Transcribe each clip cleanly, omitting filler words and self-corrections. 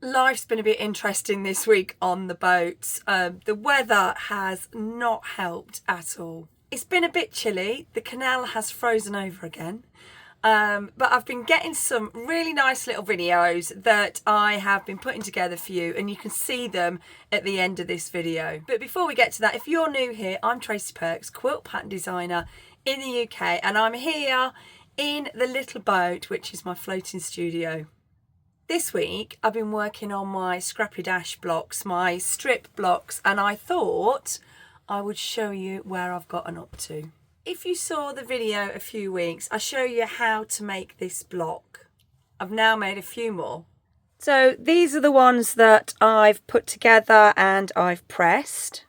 Life's been a bit interesting this week on the boats. The weather has not helped at all. It's been a bit chilly. The canal has frozen over again. But I've been getting some really nice little videos that I have been putting together for you, and you can see them at the end of this video. But before we get to that, if you're new here, I'm Tracy Perks, quilt pattern designer in the UK, and I'm here in the little boat, which is my floating studio. This week I've been working on my Scrappy Dash blocks, my strip blocks, and I thought I would show you where I've gotten up to. If you saw the video a few weeks, I show you how to make this block. I've now made a few more. So these are the ones that I've put together and I've pressed.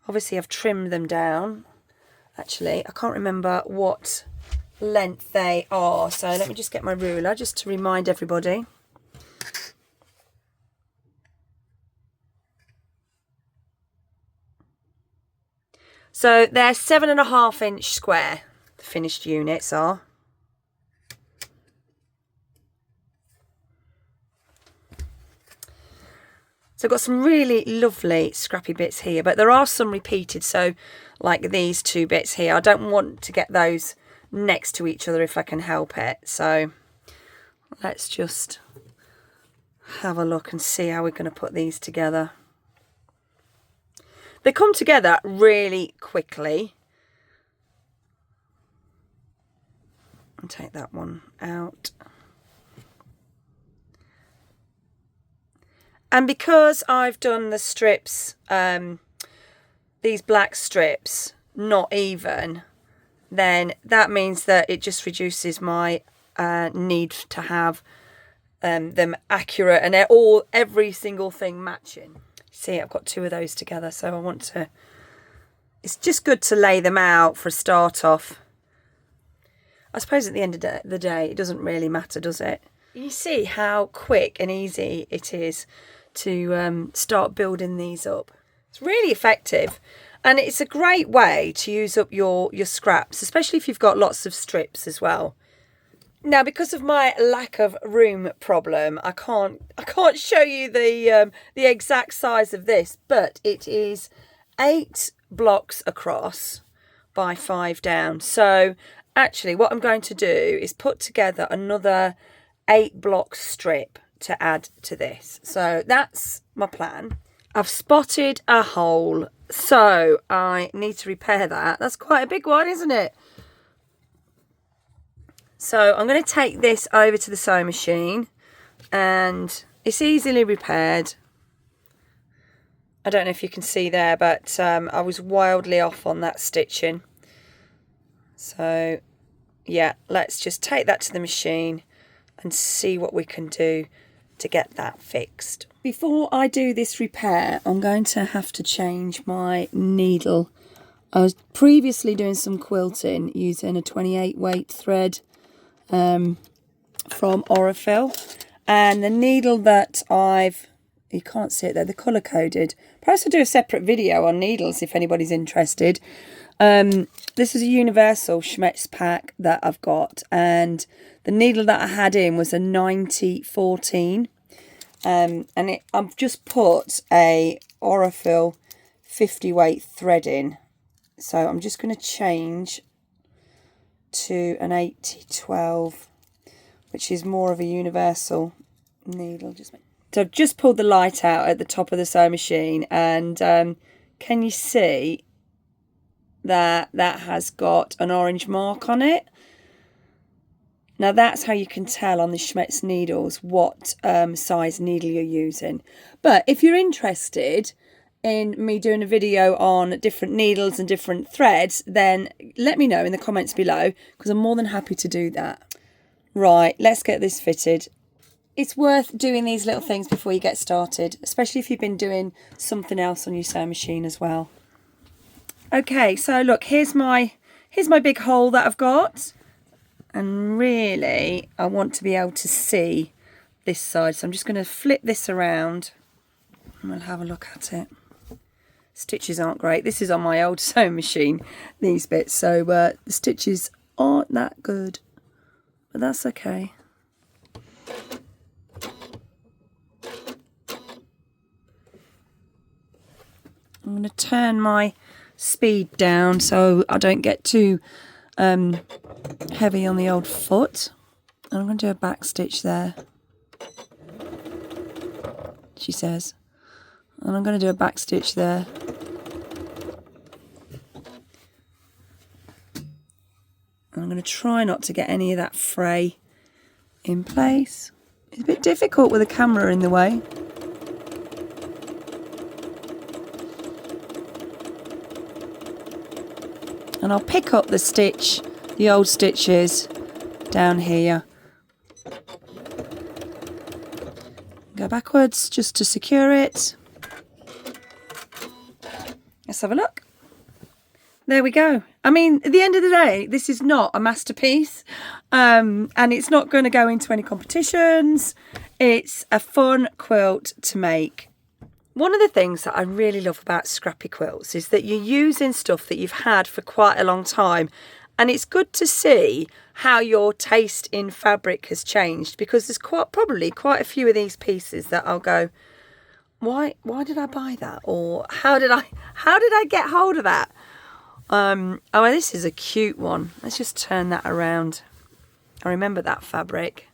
Obviously I've trimmed them down. Actually, I can't remember what length they are, so let me just get my ruler just to remind everybody. So they're 7.5 inch square, the finished units are. So I've got some really lovely scrappy bits here, but there are some repeated, so like these two bits here, I don't want to get those next to each other if I can help it. So let's just have a look and see how we're going to put these together. They come together really quickly. I'll take that one out. And because I've done the strips, these black strips, not even, then that means that it just reduces my need to have them accurate and every single thing matching. See, I've got two of those together, so I want to, it's just good to lay them out for a start off. I suppose at the end of the day, it doesn't really matter, does it? You see how quick and easy it is to start building these up. It's really effective, and it's a great way to use up your scraps, especially if you've got lots of strips as well. Now, because of my lack of room problem, I can't show you the exact size of this, but it is 8 blocks across by 5 down. So actually what I'm going to do is put together another 8 block strip to add to this. So that's my plan. I've spotted a hole, so I need to repair that. That's quite a big one, isn't it? So I'm going to take this over to the sewing machine, and it's easily repaired. I don't know if you can see there, but I was wildly off on that stitching. So yeah, let's just take that to the machine and see what we can do to get that fixed. Before I do this repair, I'm going to have to change my needle. I was previously doing some quilting using a 28 weight thread from Aurifil, and the needle that you can't see it there, the colour coded. Perhaps I'll do a separate video on needles if anybody's interested. This is a universal Schmetz pack that I've got, and the needle that I had in was a 9014, and I've just put a Aurifil 50 weight thread in, so I'm just going to change to an 8012, which is more of a universal needle. So I've just pulled the light out at the top of the sewing machine, and can you see that has got an orange mark on it? Now that's how you can tell on the Schmetz needles what size needle you're using. But if you're interested in me doing a video on different needles and different threads, then let me know in the comments below, because I'm more than happy to do that. Right, let's get this fitted. It's worth doing these little things before you get started, especially if you've been doing something else on your sewing machine as well. Okay, so look, here's my big hole that I've got, and really I want to be able to see this side, so I'm just going to flip this around and we'll have a look at it. Stitches aren't great. This is on my old sewing machine, these bits, so the stitches aren't that good, but that's okay. I'm going to turn my speed down so I don't get too heavy on the old foot. And I'm going to do a back stitch there, she says. And I'm going to do a back stitch there. And I'm going to try not to get any of that fray in place. It's a bit difficult with the camera in the way. And I'll pick up the stitch, the old stitches down here. Go backwards just to secure it. Let's have a look. There we go. I mean, at the end of the day, this is not a masterpiece, and it's not going to go into any competitions. It's a fun quilt to make. One of the things that I really love about Scrappy Quilts is that you're using stuff that you've had for quite a long time, and it's good to see how your taste in fabric has changed, because there's probably quite a few of these pieces that I'll go, why did I buy that? Or how did I get hold of that? Oh, this is a cute one. Let's just turn that around. I remember that fabric.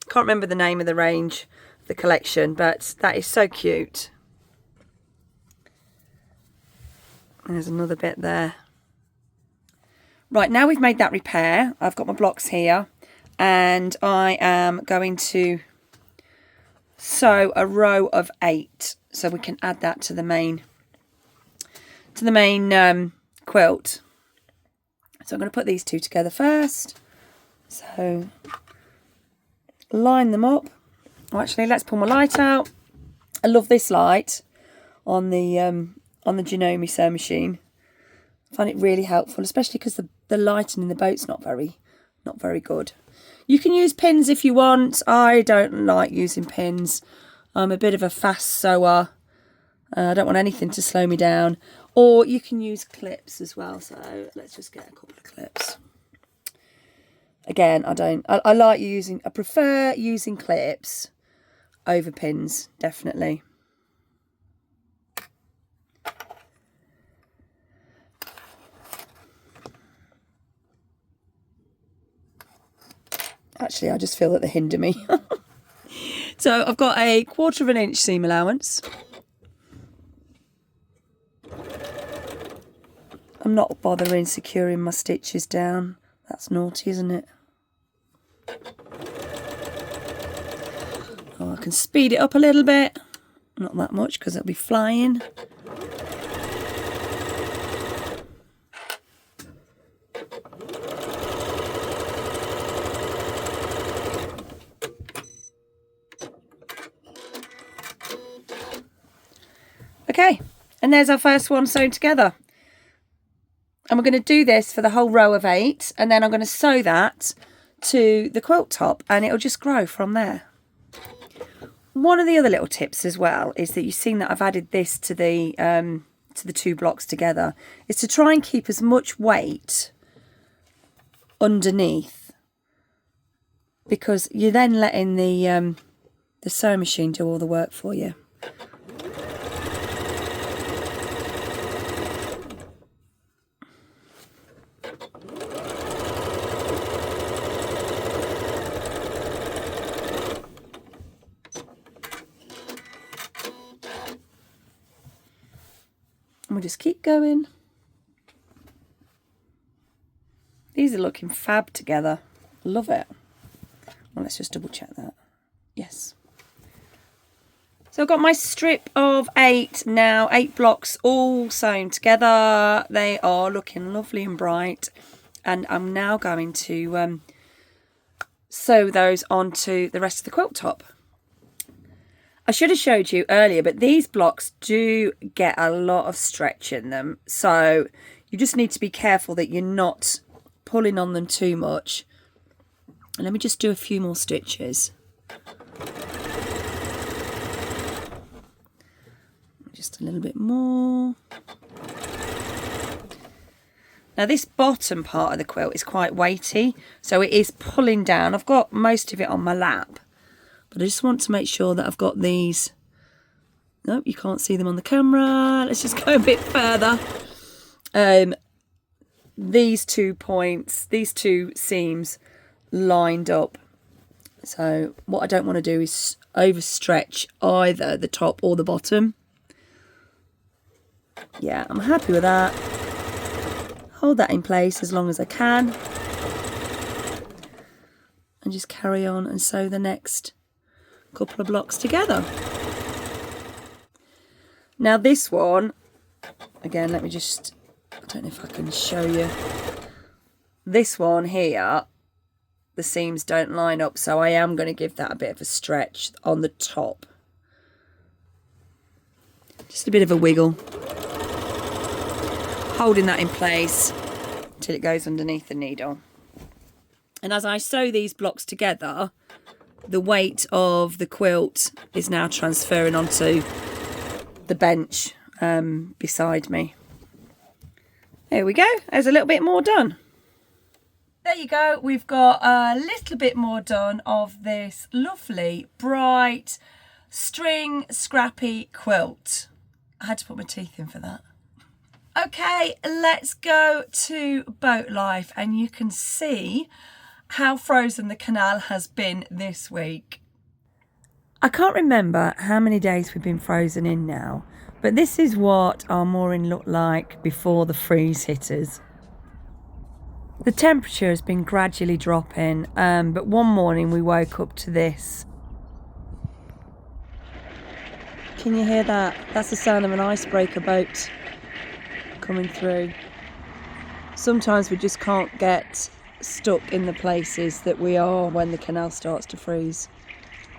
Can't remember the name of the range, the collection, but that is so cute. There's another bit there. Right, now we've made that repair, I've got my blocks here, and I am going to sew a row of 8 so we can add that to the main quilt. So I'm going to put these two together first. So line them up. Oh, actually, let's pull my light out. I love this light on the Janome sewing machine. I find it really helpful, especially because the lighting in the boat's not very good. You can use pins if you want. I don't like using pins. I'm a bit of a fast sewer. I don't want anything to slow me down. Or you can use clips as well. So let's just get a couple of clips. Again, I prefer using clips over pins, definitely. Actually, I just feel that they hinder me. So I've got a 1/4 inch seam allowance. I'm not bothering securing my stitches down. That's naughty, isn't it? Oh, I can speed it up a little bit. Not that much because it'll be flying. Okay, and there's our first one sewn together. And we're going to do this for the whole row of 8, and then I'm going to sew that to the quilt top, and it'll just grow from there. One of the other little tips as well is that you've seen that I've added this to the 2 blocks together, is to try and keep as much weight underneath, because you're then letting the sewing machine do all the work for you. And we'll just keep going. These are looking fab together. Love it. Well, let's just double check that. Yes. So I've got my strip of 8 now, 8 blocks all sewn together. They are looking lovely and bright. And I'm now going to sew those onto the rest of the quilt top. I should have showed you earlier, but these blocks do get a lot of stretch in them. So you just need to be careful that you're not pulling on them too much. And let me just do a few more stitches. Just a little bit more. Now this bottom part of the quilt is quite weighty, so it is pulling down. I've got most of it on my lap, but I just want to make sure that I've got these Nope, you can't see them on the camera. Let's just go a bit further. These 2 points, these 2 seams lined up. So what I don't want to do is overstretch either the top or the bottom. Yeah, I'm happy with that. Hold that in place as long as I can. And just carry on and sew the next couple of blocks together. Now this one, again, let me just, I don't know if I can show you. This one here, the seams don't line up, so I am going to give that a bit of a stretch on the top. Just a bit of a wiggle. Holding that in place till it goes underneath the needle. And as I sew these blocks together, the weight of the quilt is now transferring onto the bench beside me. There we go. There's a little bit more done. There you go. We've got a little bit more done of this lovely, bright, string scrappy quilt. I had to put my teeth in for that. Okay, let's go to boat life, and you can see how frozen the canal has been this week. I can't remember how many days we've been frozen in now, but this is what our mooring looked like before the freeze hit us. The temperature has been gradually dropping, but one morning we woke up to this. Can you hear that? That's the sound of an icebreaker boat coming through. Sometimes we just can't get stuck in the places that we are when the canal starts to freeze.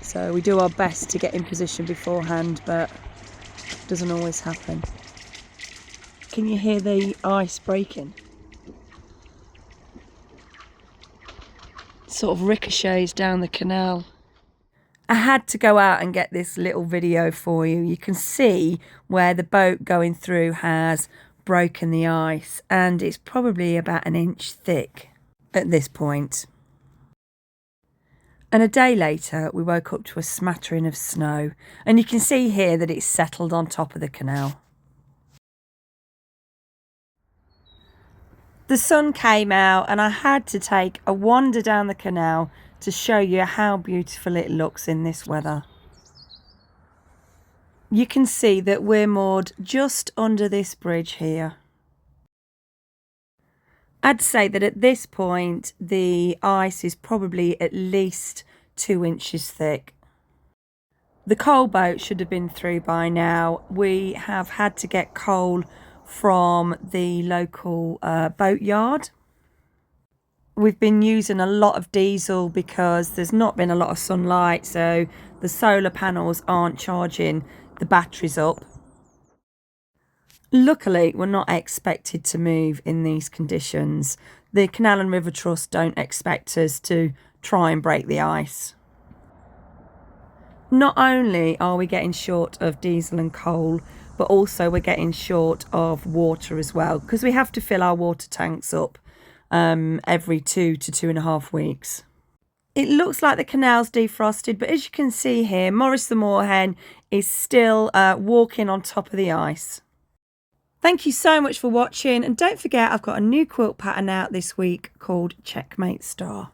So we do our best to get in position beforehand, but it doesn't always happen. Can you hear the ice breaking? It sort of ricochets down the canal. I had to go out and get this little video for you. You can see where the boat going through has broken the ice, and it's probably about 1 inch thick at this point. And a day later we woke up to a smattering of snow, and you can see here that it's settled on top of the canal. The sun came out and I had to take a wander down the canal to show you how beautiful it looks in this weather. You can see that we're moored just under this bridge here. I'd say that at this point the ice is probably at least 2 inches thick. The coal boat should have been through by now. We have had to get coal from the local boat yard. We've been using a lot of diesel because there's not been a lot of sunlight, so the solar panels aren't charging the batteries up. Luckily, we're not expected to move in these conditions. The Canal and River Trust don't expect us to try and break the ice. Not only are we getting short of diesel and coal, but also we're getting short of water as well, because we have to fill our water tanks up every 2 to 2.5 weeks. It looks like the canal's defrosted, but as you can see here, Morris the moorhen is still walking on top of the ice. Thank you so much for watching, and don't forget I've got a new quilt pattern out this week called Checkmate Star.